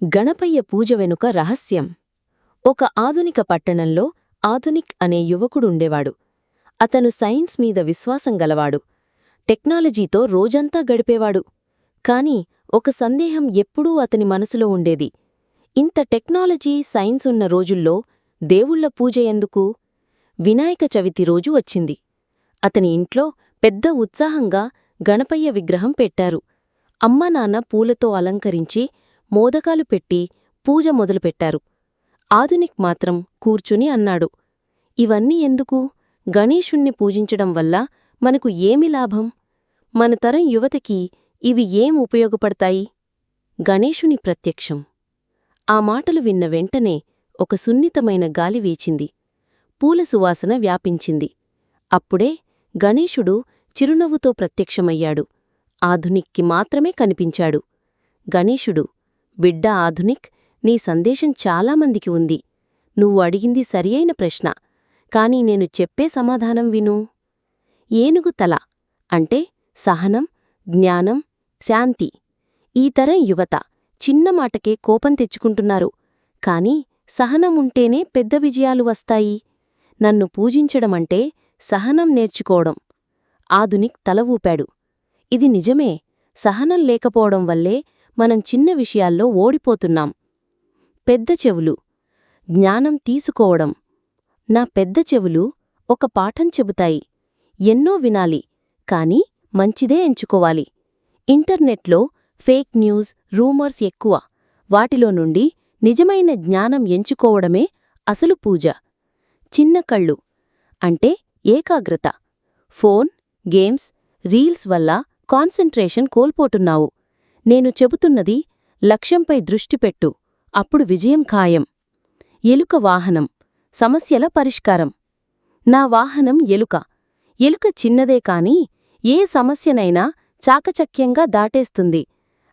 గణపయ్య పూజ వెనుక రహస్యం. ఒక ఆధునిక పట్టణంలో ఆధునిక్ అనే యువకుడుండేవాడు. అతను సైన్స్ మీద విశ్వాసం గలవాడు. టెక్నాలజీతో రోజంతా గడిపేవాడు. కాని ఒక సందేహం ఎప్పుడూ అతని మనసులో ఉండేది. ఇంత టెక్నాలజీ, సైన్స్ ఉన్న రోజుల్లో దేవుళ్ల పూజ ఎందుకు? వినాయక చవితి రోజు వచ్చింది. అతని ఇంట్లో పెద్ద ఉత్సాహంగా గణపయ్య విగ్రహం పెట్టారు. అమ్మానాన్న పూలతో అలంకరించి మోదకాలు పెట్టి పూజ మొదలుపెట్టారు. ఆధునిక్ మాత్రం కూర్చుని అన్నాడు, ఇవన్నీ ఎందుకు? గణేశుణ్ణి పూజించడం వల్ల మనకు ఏమి లాభం? మన తరం యువతకి ఇవి ఏం ఉపయోగపడతాయి? గణేశుని ప్రత్యక్షం. ఆ మాటలు విన్న వెంటనే ఒక సున్నితమైన గాలి వీచింది. పూల సువాసన వ్యాపించింది. అప్పుడే గణేశుడు చిరునవ్వుతో ప్రత్యక్షమయ్యాడు. ఆధునిక్కి మాత్రమే కనిపించాడు. గణేశుడు, బిడ్డా ఆధునిక్, నీ సందేశం చాలామందికి ఉంది. నువ్వు అడిగింది సరియైన ప్రశ్న. కాని నేను చెప్పే సమాధానం విను. ఏనుగు తల అంటే సహనం, జ్ఞానం, శాంతి. ఈ తరం యువత చిన్న మాటకే కోపం తెచ్చుకుంటున్నారు. కాని సహనం ఉంటేనే పెద్ద విజయాలు వస్తాయి. నన్ను పూజించడమంటే సహనం నేర్చుకోవడం. ఆధునిక్ తల ఊపాడు. ఇది నిజమే. సహనం లేకపోవడం వల్లే మనం చిన్న విషయాల్లో ఓడిపోతున్నాం. పెద్ద చెవులు. జ్ఞానం తీసుకోవడం. నా పెద్ద చెవులు ఒక పాఠం చెబుతాయి. ఎన్నో వినాలి, కాని మంచిదే ఎంచుకోవాలి. ఇంటర్నెట్లో ఫేక్ న్యూస్, రూమర్స్ ఎక్కువ. వాటిలో నుండి నిజమైన జ్ఞానం ఎంచుకోవడమే అసలు పూజ. చిన్న కళ్ళు అంటే ఏకాగ్రత. ఫోన్, గేమ్స్, రీల్స్ వల్ల కాన్సంట్రేషన్ కోల్పోతున్నావు. నేను చెబుతున్నది లక్ష్యంపై దృష్టిపెట్టు, అప్పుడు విజయం ఖాయం. ఎలుక వాహనం, సమస్యల పరిష్కారం. నా వాహనం ఎలుక. ఎలుక చిన్నదే కాని ఏ సమస్యనైనా చాకచక్యంగా దాటేస్తుంది.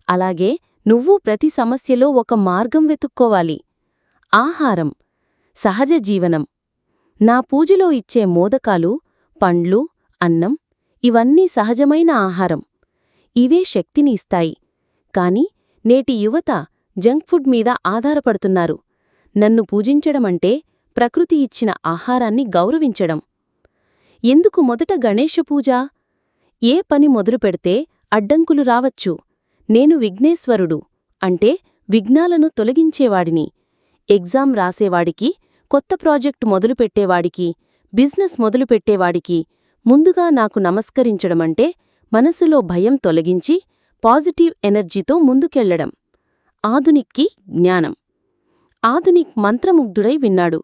అలాగే నువ్వూ ప్రతి సమస్యలో ఒక మార్గం వెతుక్కోవాలి. ఆహారం, సహజ జీవనం. నా పూజలో ఇచ్చే మోదకాలు, పండ్లు, అన్నం ఇవన్నీ సహజమైన ఆహారం. ఇవే శక్తిని ఇస్తాయి. కాని నేటి యువత జంక్ ఫుడ్ మీద ఆధారపడుతున్నారు. నన్ను పూజించడమంటే ప్రకృతి ఇచ్చిన ఆహారాన్ని గౌరవించడం. ఎందుకు మొదట గణేశ పూజ? ఏ పని మొదలుపెడితే అడ్డంకులు రావచ్చు. నేను విఘ్నేశ్వరుడు అంటే విఘ్నాలను తొలగించేవాడిని. ఎగ్జామ్ రాసేవాడికి, కొత్త ప్రాజెక్టు మొదలుపెట్టేవాడికి, బిజినెస్ మొదలుపెట్టేవాడికి ముందుగా నాకు నమస్కరించడమంటే మనసులో భయం తొలగించి పాజిటివ్ ఎనర్జీతో ముందుకెళ్లడం. ఆధునిక్కి జ్ఞానం. ఆధునిక్ మంత్రముగ్ధుడై విన్నాడు.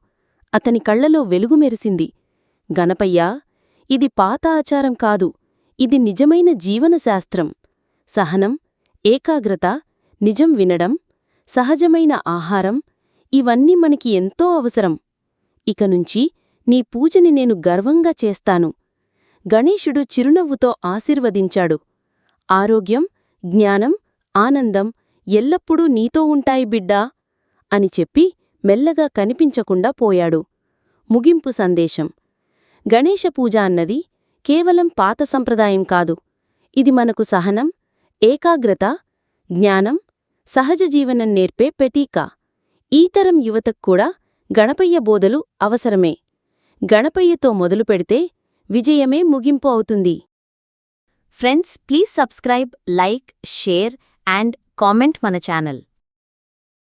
అతని కళ్లలో వెలుగు మెరిసింది. గణపయ్యా, ఇది పాత ఆచారం కాదు, ఇది నిజమైన జీవనశాస్త్రం. సహనం, ఏకాగ్రత, నిజం వినడం, సహజమైన ఆహారం ఇవన్నీ మనకి ఎంతో అవసరం. ఇకనుంచి నీ పూజని నేను గర్వంగా చేస్తాను. గణేశుడు చిరునవ్వుతో ఆశీర్వదించాడు. ఆరోగ్యం, జ్ఞానం, ఆనందం ఎల్లప్పుడూ నీతో ఉంటాయి బిడ్డా అని చెప్పి మెల్లగా కనిపించకుండా పోయాడు. ముగింపు సందేశం. గణేశ పూజ అన్నది కేవలం పాత సంప్రదాయం కాదు. ఇది మనకు సహనం, ఏకాగ్రత, జ్ఞానం, సహజ జీవనం నేర్పే ప్రతీక. ఈ తరం యువతక్కూడా గణపయ్య బోధలు అవసరమే. గణపయ్యతో మొదలుపెడితే విజయమే ముగింపు అవుతుంది. Friends, please subscribe, like, share and comment మన ఛానల్.